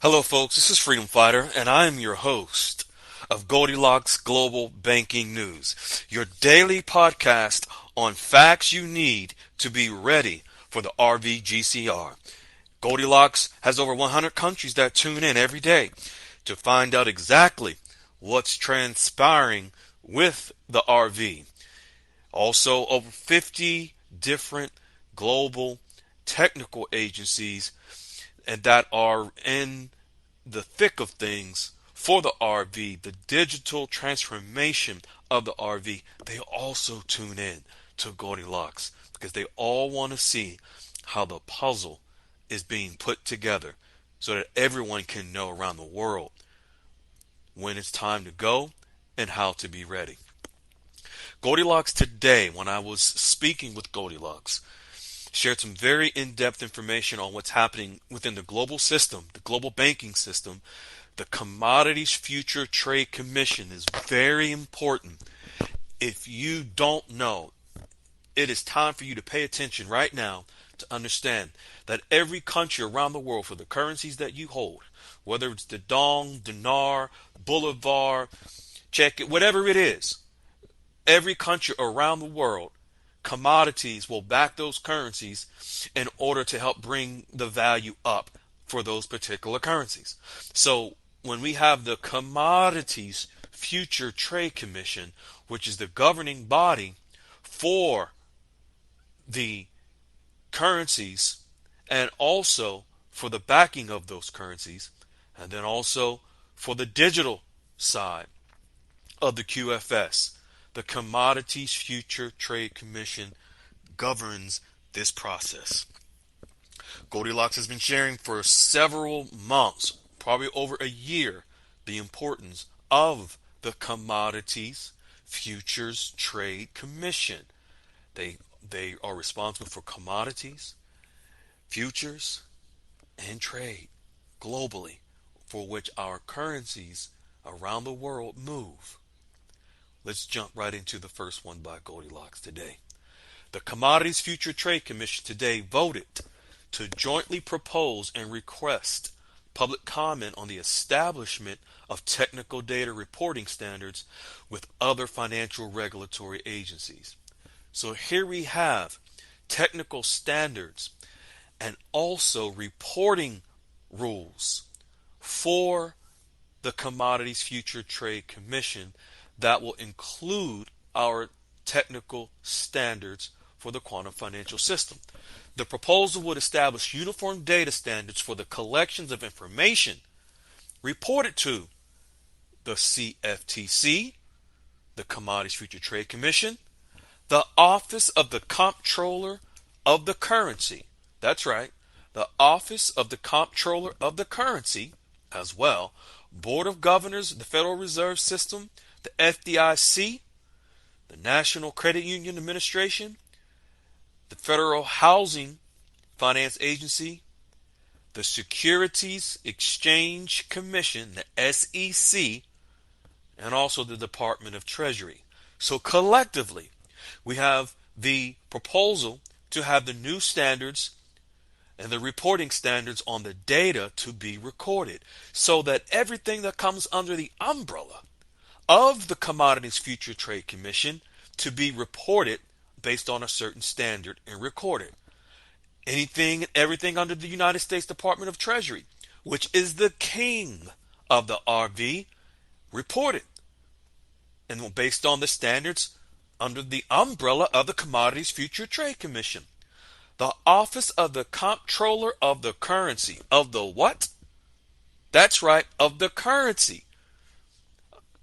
Hello, folks. This is Freedom Fighter, and I am your host of Goldilocks Global Banking News, your daily podcast on facts you need to be ready for the RVGCR. Goldilocks has over 100 countries that tune in every day to find out exactly what's transpiring with the RV. Also, over 50 different global technical agencies and that are in the thick of things for the RV, the digital transformation of the RV. They also tune in to Goldilocks because they all want to see how the puzzle is being put together so that everyone can know around the world when it's time to go and how to be ready. Goldilocks today, when I was speaking with Goldilocks, shared some very in-depth information on what's happening within the global system, the global banking system. The Commodities Future Trade Commission is very important. If you don't know, it is time for you to pay attention right now to understand that every country around the world, for the currencies that you hold, whether it's the dong, dinar, bolivar, check it, whatever it is, every country around the world, commodities will back those currencies in order to help bring the value up for those particular currencies. So when we have the Commodities Future Trade Commission, which is the governing body for the currencies and also for the backing of those currencies, and then also for the digital side of the QFS, the Commodities Future Trade Commission governs this process. Goldilocks has been sharing for several months, probably over a year, the importance of the Commodities Futures Trade Commission. They are responsible for commodities, futures, and trade globally, for which our currencies around the world move. Let's jump right into the first one by Goldilocks today. The Commodities Future Trade Commission today voted to jointly propose and request public comment on the establishment of technical data reporting standards with other financial regulatory agencies. So here we have technical standards and also reporting rules for the Commodities Future Trade Commission that will include our technical standards for the quantum financial system. The proposal would establish uniform data standards for the collections of information reported to the CFTC, the Commodities Future Trade Commission, the Office of the Comptroller of the Currency. That's right, the Office of the Comptroller of the Currency as well, Board of Governors of the Federal Reserve System, the FDIC, the National Credit Union Administration, the Federal Housing Finance Agency, the Securities Exchange Commission, the SEC, and also the Department of Treasury. So collectively, we have the proposal to have the new standards and the reporting standards on the data to be recorded so that everything that comes under the umbrella of the Commodities Future Trade Commission to be reported based on a certain standard and recorded. Anything and everything under the United States Department of Treasury, which is the king of the RV, reported and based on the standards under the umbrella of the Commodities Future Trade Commission. The Office of the Comptroller of the Currency. Of the what? That's right, of the currency.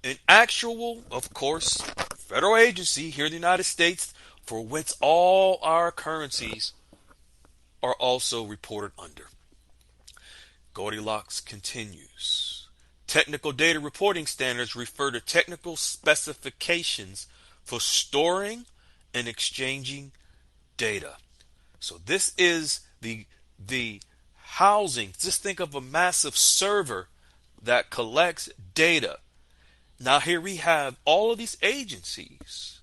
An actual, of course, federal agency here in the United States for which all our currencies are also reported under. Goldilocks continues. Technical data reporting standards refer to technical specifications for storing and exchanging data. So this is the housing. Just think of a massive server that collects data. Now here we have all of these agencies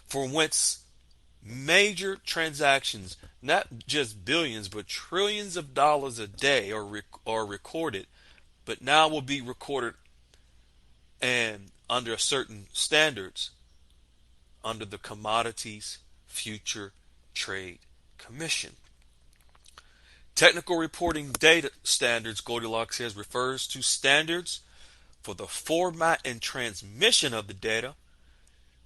for which major transactions, not just billions but trillions of dollars a day are recorded but now will be recorded and under certain standards under the Commodities Future Trade Commission. Technical reporting data standards, Goldilocks says, refers to standards for the format and transmission of the data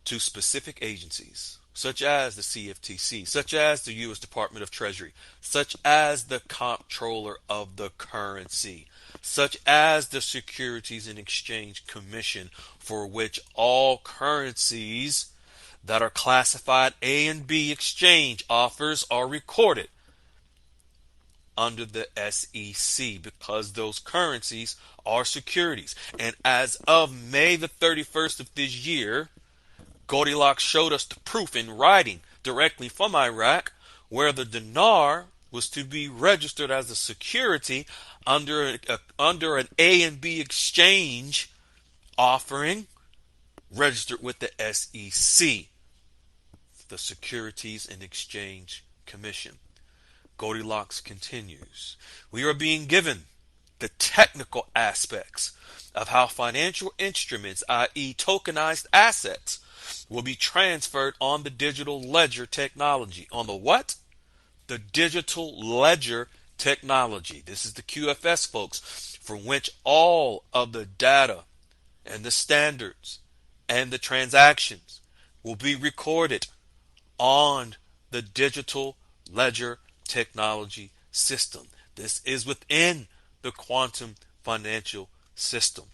to specific agencies, such as the CFTC, such as the U.S. Department of Treasury, such as the Comptroller of the Currency, such as the Securities and Exchange Commission, for which all currencies that are classified A and B exchange offers are recorded under the SEC, because those currencies are securities. And as of May the 31st of this year, Goldilocks showed us the proof in writing directly from Iraq, where the dinar was to be registered as a security under an A and B exchange offering, registered with the SEC, the Securities and Exchange Commission. Goldilocks continues. We are being given the technical aspects of how financial instruments, i.e. tokenized assets, will be transferred on the digital ledger technology. On the what? The digital ledger technology. This is the QFS, folks, from which all of the data and the standards and the transactions will be recorded on the digital ledger technology system. This is within the quantum financial system.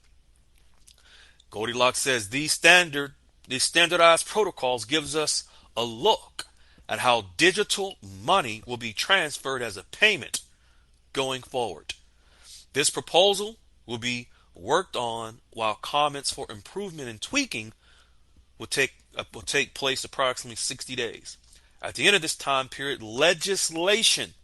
Goldilocks says these standardized protocols gives us a look at how digital money will be transferred as a payment going forward. This proposal will be worked on while comments for improvement and tweaking will take place approximately 60 days. At the end of this time period, legislation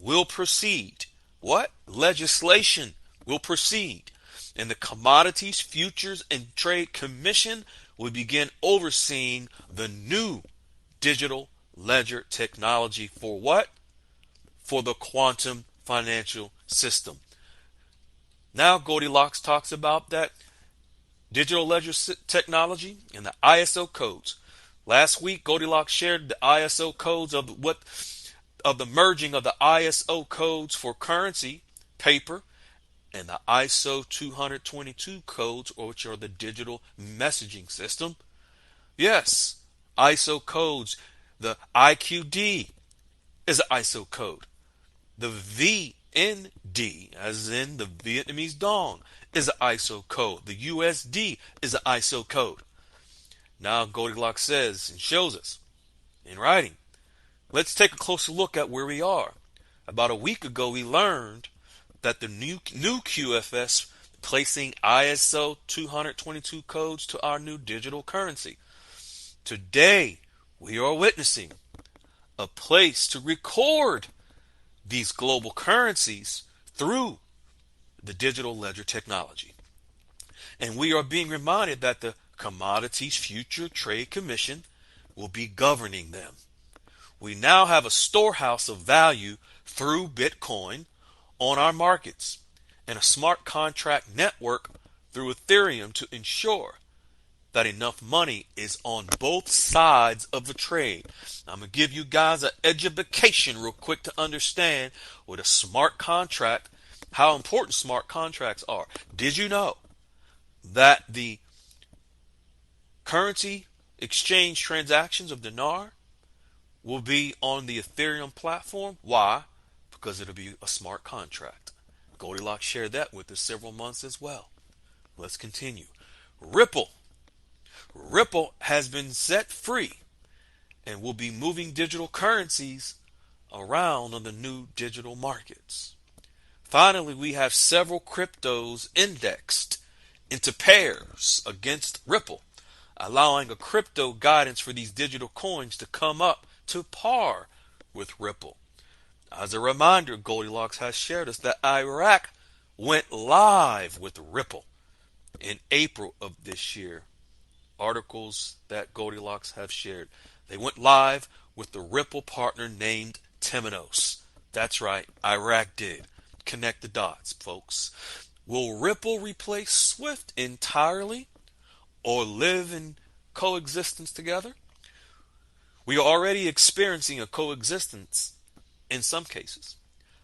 will proceed. What? Legislation will proceed. And the Commodities, Futures, and Trade Commission will begin overseeing the new digital ledger technology for what? For the quantum financial system. Now Goldilocks talks about that digital ledger technology and the ISO codes. Last week, Goldilocks shared the ISO codes of the merging of the ISO codes for currency, paper, and the ISO 222 codes, which are the digital messaging system. Yes, ISO codes. The IQD is an ISO code. The VND, as in the Vietnamese dong, is an ISO code. The USD is an ISO code. Now Goldilocks says and shows us in writing. Let's take a closer look at where we are. About a week ago, we learned that the new QFS placing ISO 222 codes to our new digital currency. Today, we are witnessing a place to record these global currencies through the digital ledger technology. And we are being reminded that the Commodities Future Trade Commission will be governing them. We now have a storehouse of value through Bitcoin on our markets and a smart contract network through Ethereum to ensure that enough money is on both sides of the trade. I'm going to give you guys an education real quick to understand what a smart contract, how important smart contracts are. Did you know that the currency exchange transactions of dinar will be on the Ethereum platform? Why? Because it'll be a smart contract. Goldilocks shared that with us several months as well. Let's continue. Ripple has been set free and will be moving digital currencies around on the new digital markets. Finally, we have several cryptos indexed into pairs against Ripple, allowing a crypto guidance for these digital coins to come up to par with Ripple. As a reminder, Goldilocks has shared us that Iraq went live with Ripple in April of this year. Articles that Goldilocks have shared. They went live with the Ripple partner named Temenos. That's right, Iraq did. Connect the dots, folks. Will Ripple replace Swift entirely or live in coexistence together? We are already experiencing a coexistence in some cases.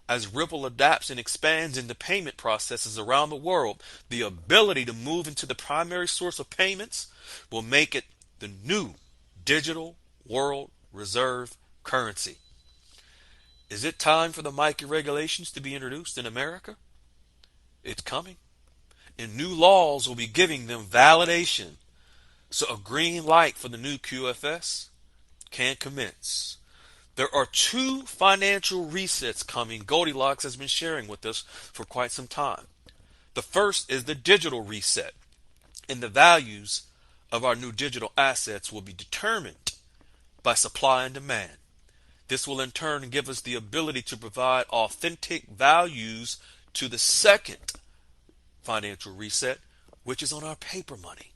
As Ripple adapts and expands into payment processes around the world, the ability to move into the primary source of payments will make it the new digital world reserve currency. Is it time for the MiCA regulations to be introduced in America? It's coming. And new laws will be giving them validation. So a green light for the new QFS can commence. There are two financial resets coming. Goldilocks has been sharing with us for quite some time. The first is the digital reset, and the values of our new digital assets will be determined by supply and demand. This will in turn give us the ability to provide authentic values to the second financial reset, which is on our paper money.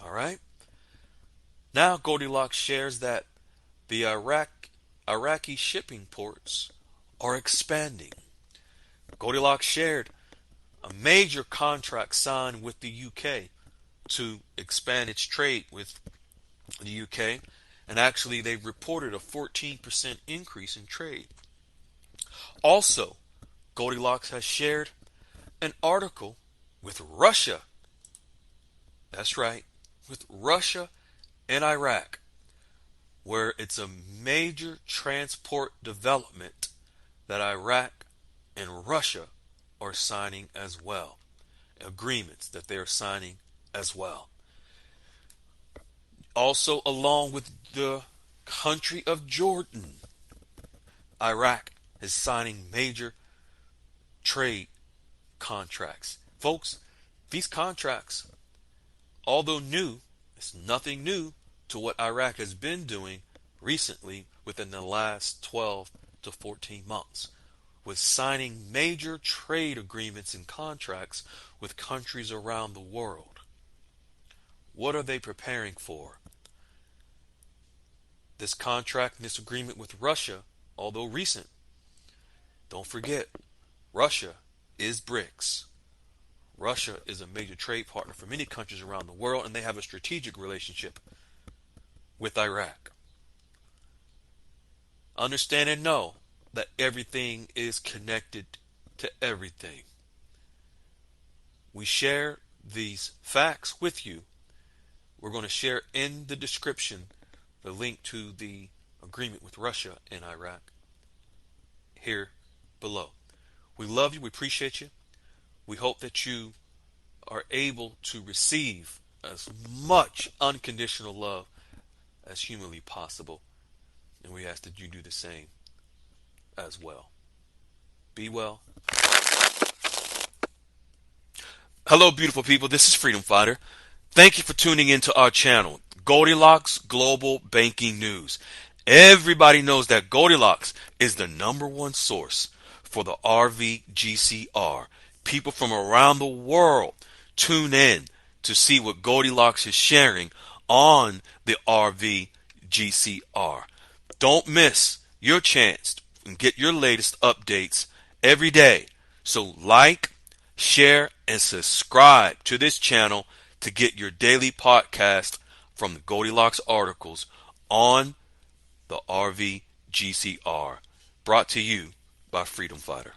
All right? Now Goldilocks shares that the Iraqi shipping ports are expanding. Goldilocks shared a major contract signed with the UK to expand its trade with the UK, and actually they've reported a 14% increase in trade. Also, Goldilocks has shared an article with Russia. That's right, with Russia and Iraq, where it's a major transport development that Iraq and Russia are signing as well. Agreements that they are signing as well. Also, along with the country of Jordan, Iraq is signing major trade contracts. Folks, these contracts, although new, it's nothing new to what Iraq has been doing recently within the last 12 to 14 months, with signing major trade agreements and contracts with countries around the world. What are they preparing for? This contract and this agreement with Russia, although recent, don't forget, Russia is BRICS. Russia is a major trade partner for many countries around the world, and they have a strategic relationship with Iraq. Understand and know that everything is connected to everything. We share these facts with you. We're going to share in the description the link to the agreement with Russia and Iraq here below. We love you. We appreciate you. We hope that you are able to receive as much unconditional love as humanly possible. And we ask that you do the same as well. Be well. Hello, beautiful people. This is Freedom Fighter. Thank you for tuning into our channel, Goldilocks Global Banking News. Everybody knows that Goldilocks is the #1 source for the RVGCR. People from around the world tune in to see what Goldilocks is sharing on the RVGCR. Don't miss your chance and get your latest updates every day. So like, share, and subscribe to this channel to get your daily podcast from the Goldilocks articles on the RVGCR. Brought to you by Freedom Fighter.